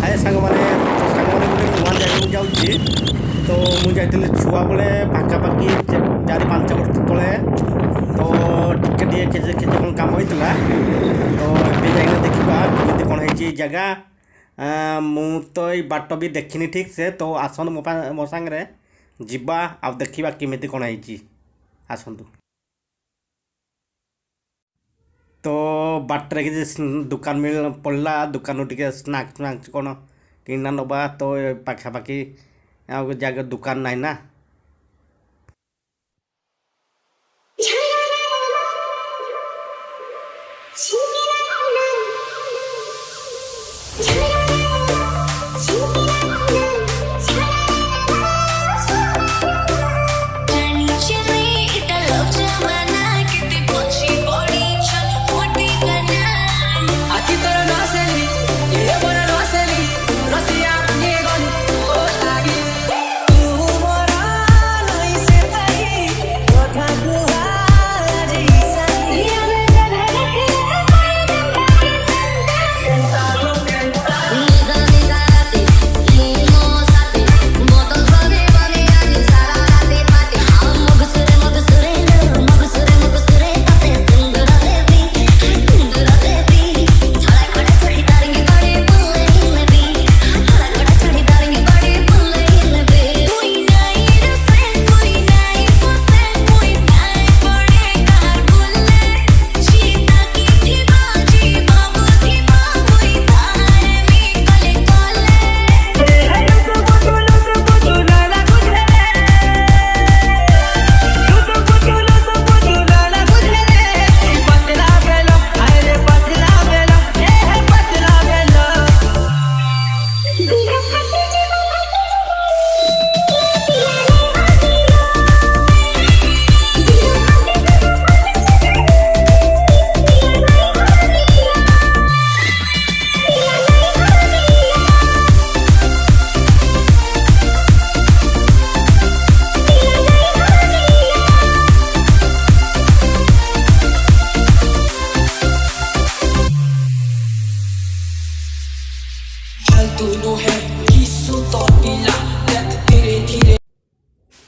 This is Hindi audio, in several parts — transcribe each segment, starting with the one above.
हाय सांग मैंने गोटे नुआ जगह जाऊँगी तो मुझे छुआ बेले पाखापाखि 4-5 वर्ष तले तो टे कौन कम होता तो ये जाइना देखा कमी कौन है जगह मु तो ये बाट भी देखनी ठीक से तो आसन मो सांगे जीवा आ देखा केमी कौन है आसतु तो बाटर कि दुकान मिल पड़ा दुकान टे स्नाक्स कौन किना नवा तो पाखापाखि जगह दुकान ना ना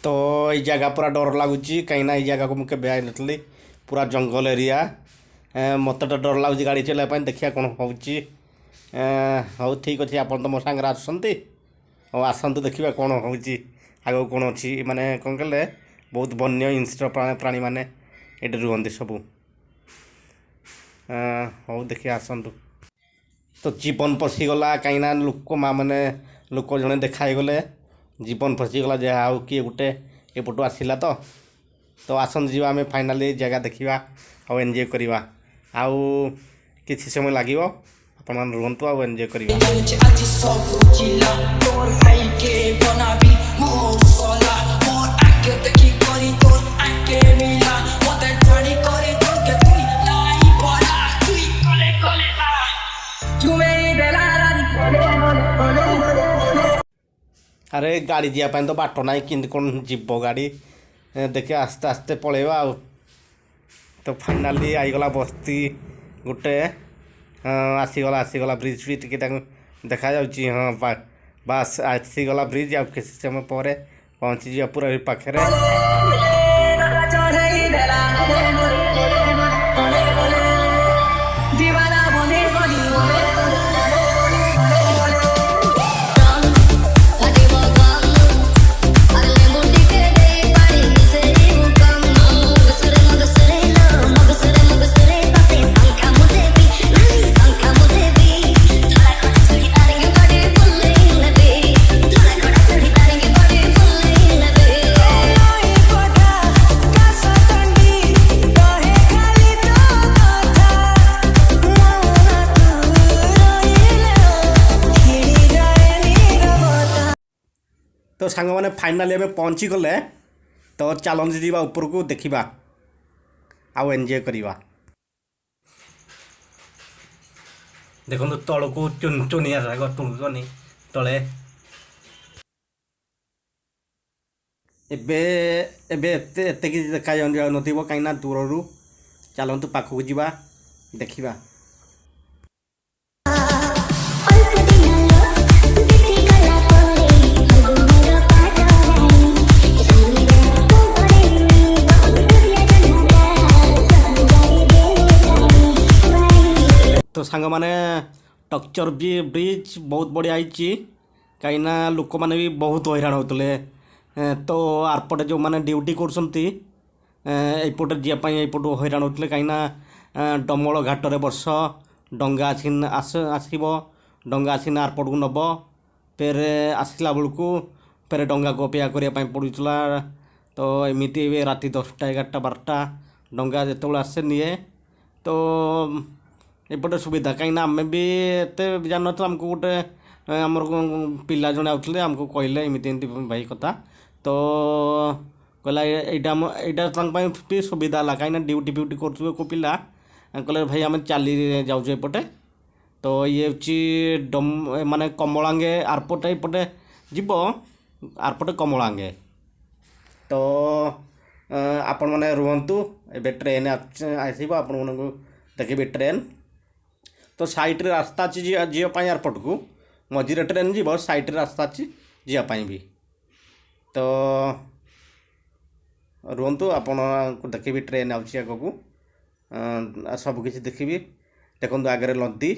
तो ये जगह पूरा डर लगुच कहीं ये जगह को मुझे आई नी पूरा जंगल एरिया मत तो डर लगुच गाड़ी चलाइए देखिए कौन हो ठीक अच्छे आप तो मो सागर आसुँच आसतु देखिए कौन हो आगे कौन अच्छी माने कौन कहले बहुत वन्य हिंस्र प्राणी मैंने ये रुहति सब हो देखिए आसतु तो जीवन पशिगला कहीं लोक माँ मैंने लोक जड़े देखाई गले जीवन फसीगला जहाँ आउ किए गोटे एपटू आसला तो आसत जी आम फाइनाली जगह देखा आउ एंजॉय करवा आउ किसी समय लगे आपण रुहतु आउ एंजॉय करवा अरे गाड़ी जावाई तो बाट ना कि कौन जीव गाड़ी देखिए आस्ते आस्ते पलैबा तो फाइनाली आईगला बस्ती गोटे आसीगला ब्रिज भी टी देखा हाँ बास आसीगला ब्रिज आ किसी समय पर पहुँची जा पूरा पाखे तो सांग मैंने फाइनाली एवं पहुँची गले तो चलन जा ऊपर को देखा आउ एंजॉय करवा देखो तल को चुनिया शाग टुणुचनी तले एत कि देखा जान कहीं दूर चलतु पाखक जा देखा सांग मैंने टक्चर ब्रिज बहुत बढ़िया होती कहीं लोक मैंने भी बहुत हैरान होते तो आरपटे जो मैंने ड्यूटी करपटे जीवाई यपट हैरान होते कहीं डमल घाटे बर्ष डंगा आसब डंगा आसिना आरपट को नब फेर आसला बेलू फेर डंगा को अपेक्षा करने पड़ूला तो एमती राति 10टा 11टा 12टा डंगा जो आसे निए तो एपटे सुविधा कहीं आम भी एत जान आमको गोटे आमर पिला जड़े आते आमको कहले एमती भाई कथा तो कहला यहाँ भी सुविधा है कहीं ड्यूटी फ्यूटी कर पिला कहले भाई आम चली जाऊँ एपटे तो ये हूँ डम माने कमलांगे आरपटे एपटे जीव आरपटे कमलांगे तो आपण मैंने रुहतु ए ट्रेन आसब आपण मन देखिए ट्रेन तो साइड रे रास्ता अच्छी जीवाई एयरपोर्ट को मझीरे ट्रेन जीव साइड रे रास्ता अच्छी जीवाई भी तो रुहतु आपण देखिए ट्रेन आगे को सबकि देखी देखो आगे नदी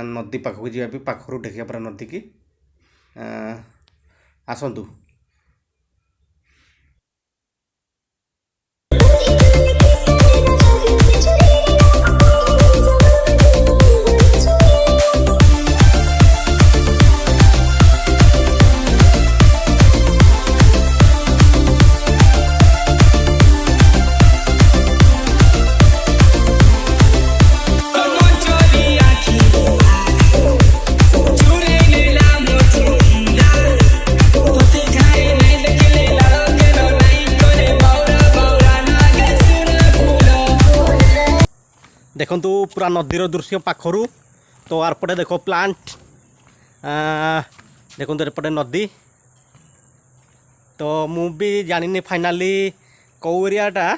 नदी पाखक जी पाखर देखिए पूरा नदी की आसतु देखु पूरा नदीर दृश्य पाखर तो आरपटे देख प्लांट देखो एपटे नदी तो मुझे जानी फाइनाली कौ एरियाटा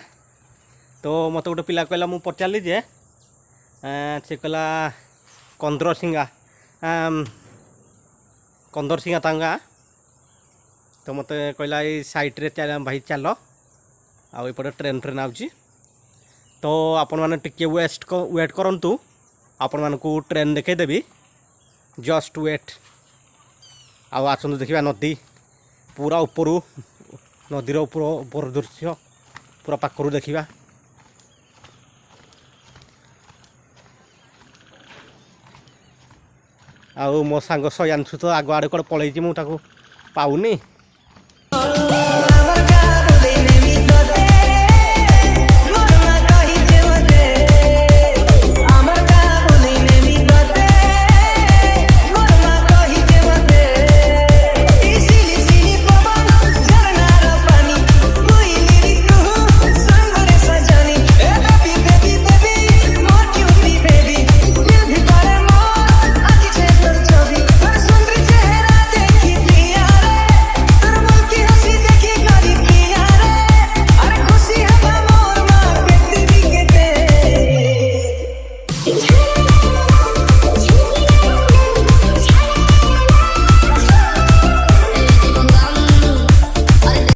तो मत गोटे पिला कहला मुझे पचारि जे से कहला कंदरसिंगा तांगा तो मत कहला साइड रे भाई चल आउपटे ट्रेन फ्रेन आउची तो आपण मैंने टिके वेट करंतु आपण मानकु ट्रेन देखदेवी जस्ट वेट आसतु देखा नदी पूरा ऊपर नदीर ऊपर दृश्य पूरा पाखर देखा आउ मो सांग सयांशु तो आग आड़े कड़े पलैची मुझे पाऊनी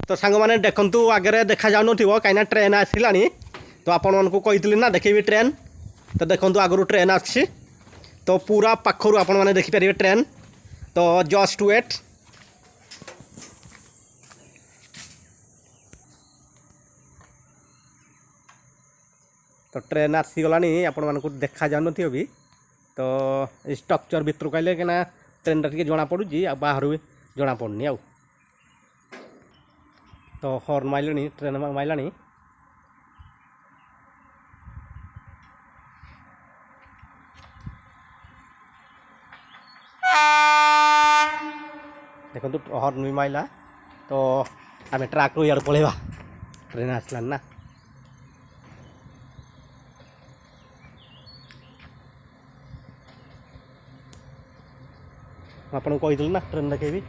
तो सांग मैंने देखु आगे देखा जाऊन कहीं ट्रेन आसला तो आपण मानक कही ना देखी ट्रेन तो देखो आगु ट्रेन आसी तो पूरा पाखर आपण मैंने देखिपारे ट्रेन तो जस्ट वेट तो ट्रेन आसीगला आपण मानक देखा जाऊन भी तो स्ट्रक्चर भितर कहले कि ट्रेन टी जना पड़ी बाहर भी जना पड़नी आउ तो हॉर्न माइलानी ट्रेन माइलानी देखो तो हॉर्न भी माइला तो आम ट्राक रू इे पलैबा ट्रेन आसला ना आपको कही ना ट्रेन देखेबी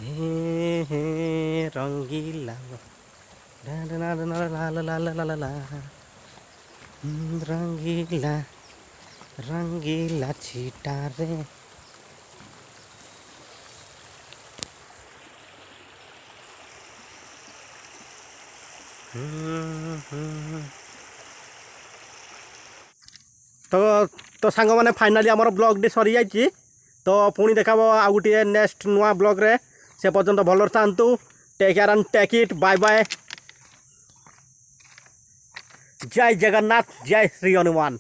हे रंगीला ला ला ला ला ला ला ला ला ला ला रंगीला रंगीला छीटा रे तो सांग मैंने फाइनाली आमर ब्लॉग सरी जाइए तो पुणी देखा आउ गोटे नेक्स्ट नुआ ब्लॉग रे से पर्यंत भल था take care and take it bye bye जय जगन्नाथ जय श्री हनुमान।